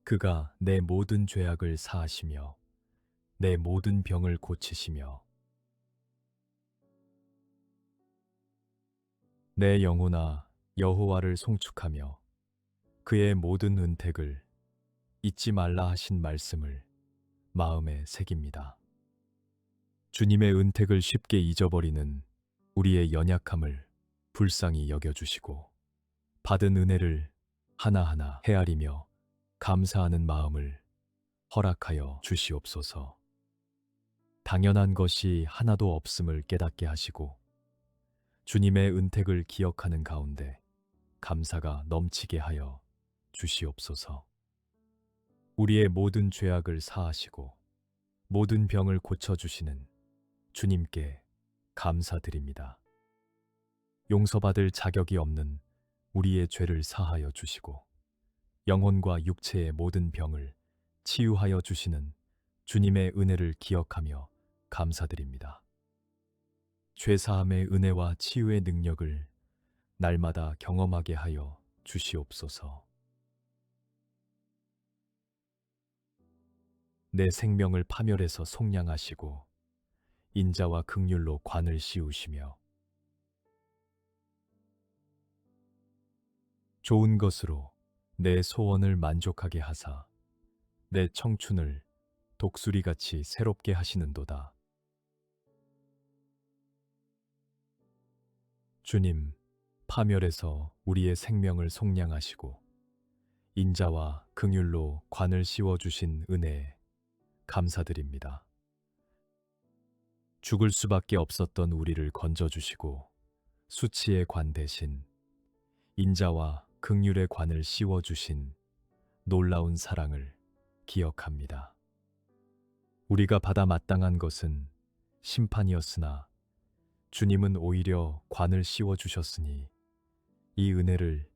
그가 내 모든 죄악을 사하시며 내 모든 병을 고치시며 내 영혼아 여호와를 송축하며 그의 모든 은택을 잊지 말라 하신 말씀을 마음에 새깁니다. 주님의 은택을 쉽게 잊어버리는 우리의 연약함을 불쌍히 여겨주시고 받은 은혜를 하나하나 헤아리며 감사하는 마음을 허락하여 주시옵소서. 당연한 것이 하나도 없음을 깨닫게 하시고 주님의 은택을 기억하는 가운데 감사가 넘치게 하여 주시옵소서. 우리의 모든 죄악을 사하시고 모든 병을 고쳐주시는 주님께 감사드립니다. 용서받을 자격이 없는 우리의 죄를 사하여 주시고 영혼과 육체의 모든 병을 치유하여 주시는 주님의 은혜를 기억하며 감사드립니다. 죄사함의 은혜와 치유의 능력을 날마다 경험하게 하여 주시옵소서. 내 생명을 파멸해서 속량하시고 인자와 긍휼로 관을 씌우시며 좋은 것으로 내 소원을 만족하게 하사 내 청춘을 독수리같이 새롭게 하시는도다. 주님, 파멸에서 우리의 생명을 속량하시고 인자와 긍휼로 관을 씌워주신 은혜에 감사드립니다. 죽을 수밖에 없었던 우리를 건져주시고 수치의 관 대신 인자와 긍휼의 관을 씌워주신 놀라운 사랑을 기억합니다. 우리가 받아 마땅한 것은 심판이었으나 주님은 오히려 관을 씌워주셨으니 이 은혜를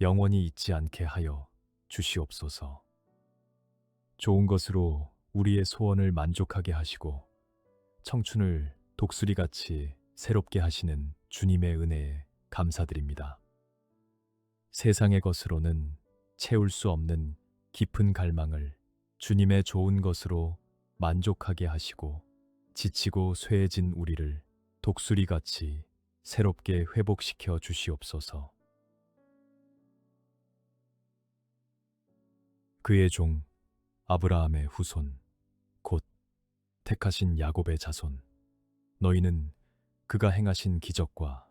영원히 잊지 않게 하여 주시옵소서. 좋은 것으로 우리의 소원을 만족하게 하시고 청춘을 독수리같이 새롭게 하시는 주님의 은혜에 감사드립니다. 세상의 것으로는 채울 수 없는 깊은 갈망을 주님의 좋은 것으로 만족하게 하시고 지치고 쇠해진 우리를 독수리같이 새롭게 회복시켜 주시옵소서. 그의 종 아브라함의 후손 곧 택하신 야곱의 자손, 너희는 그가 행하신 기적과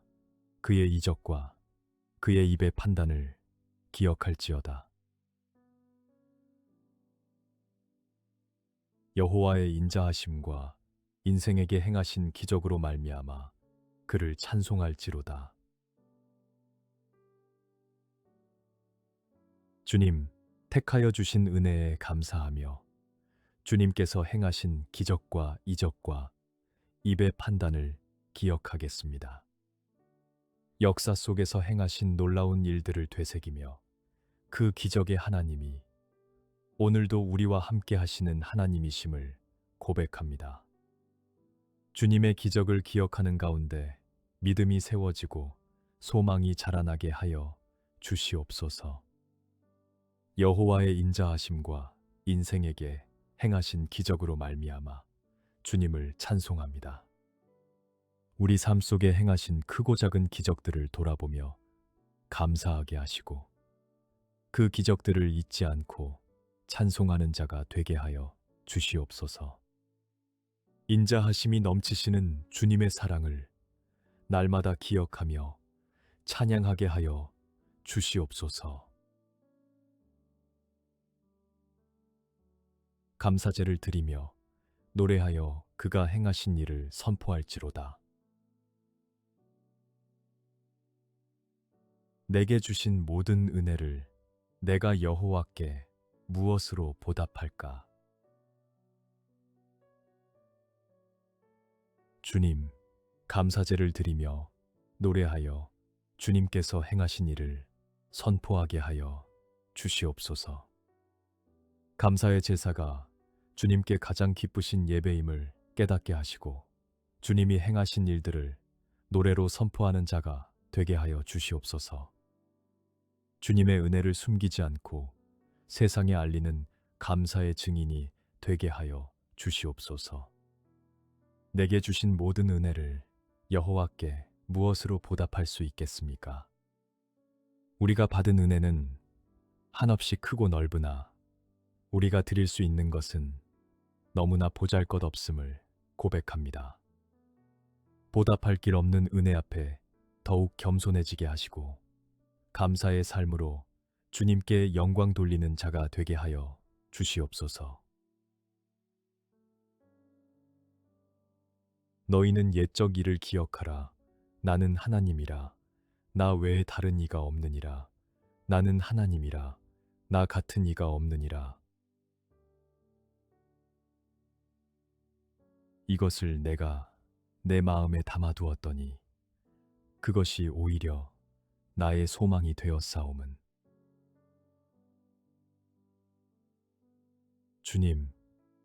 그의 이적과 그의 입의 판단을 기억할지어다. 여호와의 인자하심과 인생에게 행하신 기적으로 말미암아 그를 찬송할지로다. 주님, 택하여 주신 은혜에 감사하며 주님께서 행하신 기적과 이적과 입의 판단을 기억하겠습니다. 역사 속에서 행하신 놀라운 일들을 되새기며 그 기적의 하나님이 오늘도 우리와 함께 하시는 하나님이심을 고백합니다. 주님의 기적을 기억하는 가운데 믿음이 세워지고 소망이 자라나게 하여 주시옵소서. 여호와의 인자하심과 인생에게 행하신 기적으로 말미암아 주님을 찬송합니다. 우리 삶 속에 행하신 크고 작은 기적들을 돌아보며 감사하게 하시고 그 기적들을 잊지 않고 찬송하는 자가 되게 하여 주시옵소서. 인자하심이 넘치시는 주님의 사랑을 날마다 기억하며 찬양하게 하여 주시옵소서. 감사제를 드리며 노래하여 그가 행하신 일을 선포할지로다. 내게 주신 모든 은혜를 내가 여호와께 무엇으로 보답할까? 주님, 감사제를 드리며 노래하여 주님께서 행하신 일을 선포하게 하여 주시옵소서. 감사의 제사가 주님께 가장 기쁘신 예배임을 깨닫게 하시고 주님이 행하신 일들을 노래로 선포하는 자가 되게 하여 주시옵소서. 주님의 은혜를 숨기지 않고 세상에 알리는 감사의 증인이 되게 하여 주시옵소서. 내게 주신 모든 은혜를 여호와께 무엇으로 보답할 수 있겠습니까? 우리가 받은 은혜는 한없이 크고 넓으나 우리가 드릴 수 있는 것은 너무나 보잘것없음을 고백합니다. 보답할 길 없는 은혜 앞에 더욱 겸손해지게 하시고 감사의 삶으로 주님께 영광 돌리는 자가 되게 하여 주시옵소서. 너희는 옛적 일을 기억하라. 나는 하나님이라. 나 외에 다른 이가 없느니라. 나는 하나님이라. 나 같은 이가 없느니라. 이것을 내가 내 마음에 담아두었더니 그것이 오히려 나의 소망이 되었사옴은. 주님,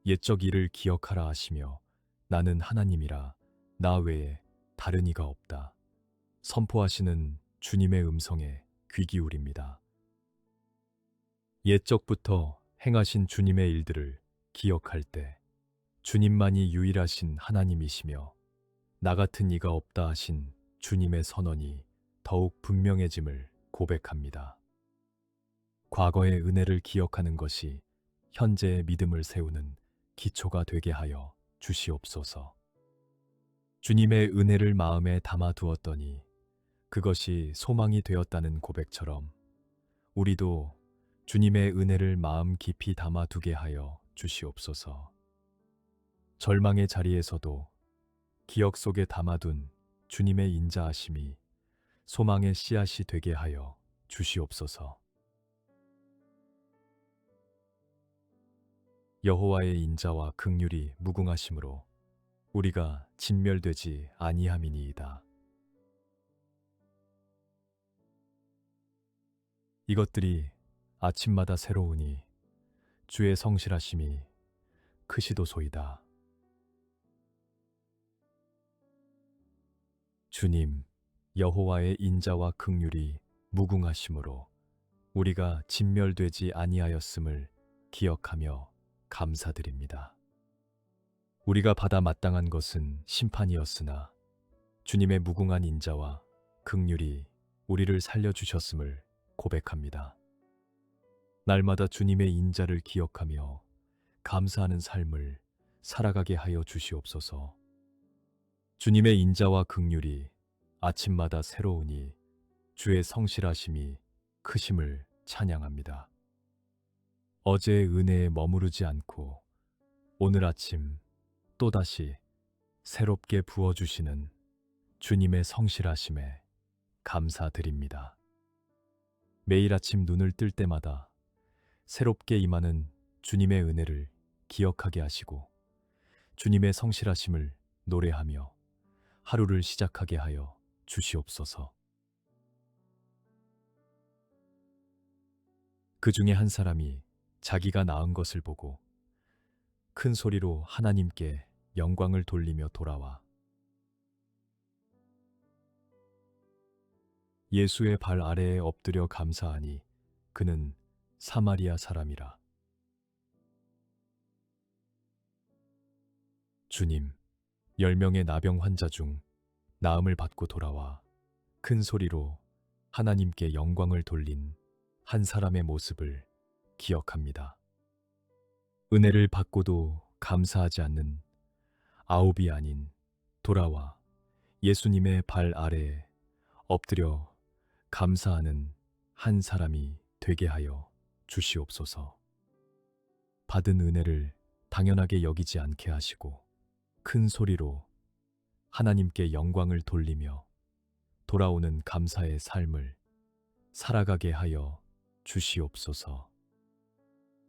옛적 일을 기억하라 하시며 나는 하나님이라. 나 외에 다른 이가 없다. 선포하시는 주님의 음성에 귀 기울입니다. 옛적부터 행하신 주님의 일들을 기억할 때 주님만이 유일하신 하나님이시며 나 같은 이가 없다 하신 주님의 선언이 더욱 분명해짐을 고백합니다. 과거의 은혜를 기억하는 것이 현재의 믿음을 세우는 기초가 되게 하여 주시옵소서. 주님의 은혜를 마음에 담아두었더니 그것이 소망이 되었다는 고백처럼 우리도 주님의 은혜를 마음 깊이 담아두게 하여 주시옵소서. 절망의 자리에서도 기억 속에 담아둔 주님의 인자하심이 소망의 씨앗이 되게 하여 주시옵소서. 여호와의 인자와 긍휼이 무궁하심으로 우리가 진멸되지 아니함이니이다. 이것들이 아침마다 새로우니 주의 성실하심이 크시도소이다. 주님, 여호와의 인자와 긍휼이 무궁하심으로 우리가 진멸되지 아니하였음을 기억하며 감사드립니다. 우리가 받아 마땅한 것은 심판이었으나 주님의 무궁한 인자와 긍휼이 우리를 살려주셨음을 고백합니다. 날마다 주님의 인자를 기억하며 감사하는 삶을 살아가게 하여 주시옵소서. 주님의 인자와 긍휼이 아침마다 새로우니 주의 성실하심이 크심을 찬양합니다. 어제의 은혜에 머무르지 않고 오늘 아침 또다시 새롭게 부어주시는 주님의 성실하심에 감사드립니다. 매일 아침 눈을 뜰 때마다 새롭게 임하는 주님의 은혜를 기억하게 하시고 주님의 성실하심을 노래하며 하루를 시작하게 하여 주시옵소서. 그 중에 한 사람이 자기가 낳은 것을 보고 큰 소리로 하나님께 영광을 돌리며 돌아와 예수의 발 아래에 엎드려 감사하니 그는 사마리아 사람이라. 주님, 10명의 나병 환자 중 나음을 받고 돌아와 큰 소리로 하나님께 영광을 돌린 한 사람의 모습을 기억합니다. 은혜를 받고도 감사하지 않는 9이 아닌 돌아와 예수님의 발 아래에 엎드려 감사하는 한 사람이 되게 하여 주시옵소서. 받은 은혜를 당연하게 여기지 않게 하시고 큰 소리로 하나님께 영광을 돌리며 돌아오는 감사의 삶을 살아가게 하여 주시옵소서.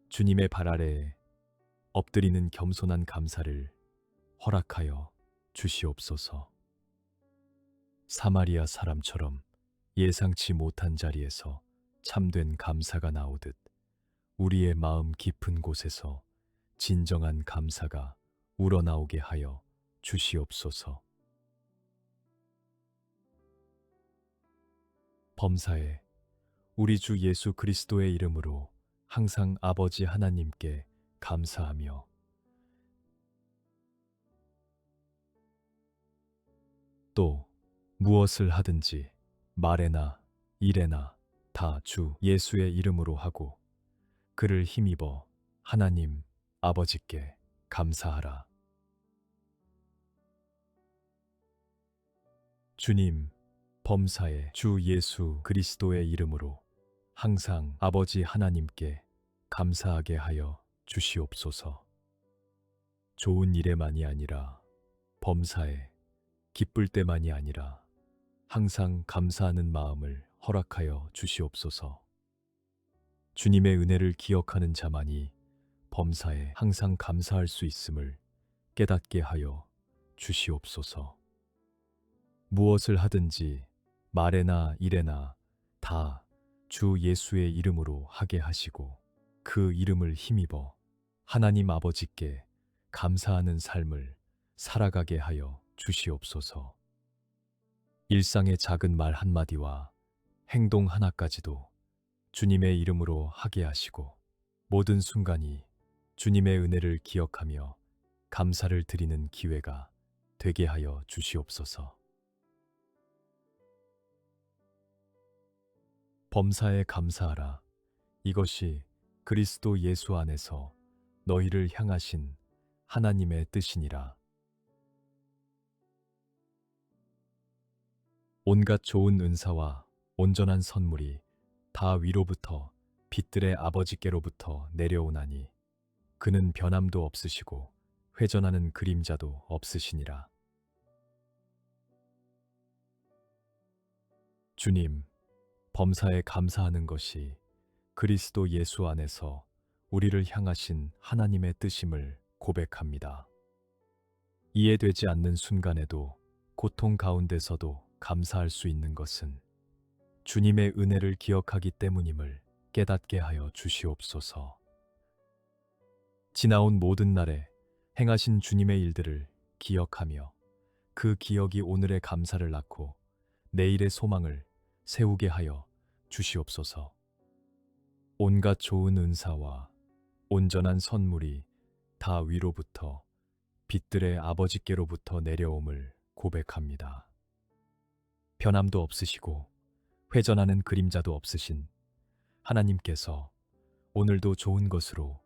주님의 발 아래에 엎드리는 겸손한 감사를 허락하여 주시옵소서. 사마리아 사람처럼 예상치 못한 자리에서 참된 감사가 나오듯 우리의 마음 깊은 곳에서 진정한 감사가 우러나오게 하여 주시옵소서. 범사에 우리 주 예수 그리스도의 이름으로 항상 아버지 하나님께 감사하며 또 무엇을 하든지 말에나 일에나 다 주 예수의 이름으로 하고 그를 힘입어 하나님 아버지께 감사하라. 주님, 범사에 주 예수 그리스도의 이름으로 항상 아버지 하나님께 감사하게 하여 주시옵소서. 좋은 일에만이 아니라 범사에 기쁠 때만이 아니라 항상 감사하는 마음을 허락하여 주시옵소서. 주님의 은혜를 기억하는 자만이 범사에 항상 감사할 수 있음을 깨닫게 하여 주시옵소서. 무엇을 하든지 말에나 일에나 다 주 예수의 이름으로 하게 하시고 그 이름을 힘입어 하나님 아버지께 감사하는 삶을 살아가게 하여 주시옵소서. 일상의 작은 말 한마디와 행동 하나까지도 주님의 이름으로 하게 하시고 모든 순간이 주님의 은혜를 기억하며 감사를 드리는 기회가 되게 하여 주시옵소서. 범사에 감사하라. 이것이 그리스도 예수 안에서 너희를 향하신 하나님의 뜻이니라. 온갖 좋은 은사와 온전한 선물이 다 위로부터 빛들의 아버지께로부터 내려오나니 그는 변함도 없으시고 회전하는 그림자도 없으시니라. 주님, 범사에 감사하는 것이 그리스도 예수 안에서 우리를 향하신 하나님의 뜻임을 고백합니다. 이해되지 않는 순간에도 고통 가운데서도 감사할 수 있는 것은 주님의 은혜를 기억하기 때문임을 깨닫게 하여 주시옵소서. 지나온 모든 날에 행하신 주님의 일들을 기억하며 그 기억이 오늘의 감사를 낳고 내일의 소망을 세우게 하여 주시옵소서. 온갖 좋은 은사와 온전한 선물이 다 위로부터 빛들의 아버지께로부터 내려옴을 고백합니다. 변함도 없으시고 회전하는 그림자도 없으신 하나님께서 오늘도 좋은 것으로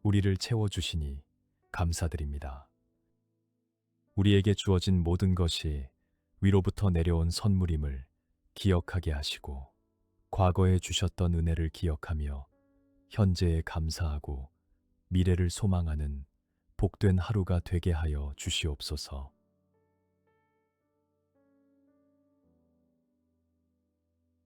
우리를 채워주시니 감사드립니다. 우리에게 주어진 모든 것이 위로부터 내려온 선물임을 기억하게 하시고 과거에 주셨던 은혜를 기억하며 현재에 감사하고 미래를 소망하는 복된 하루가 되게 하여 주시옵소서.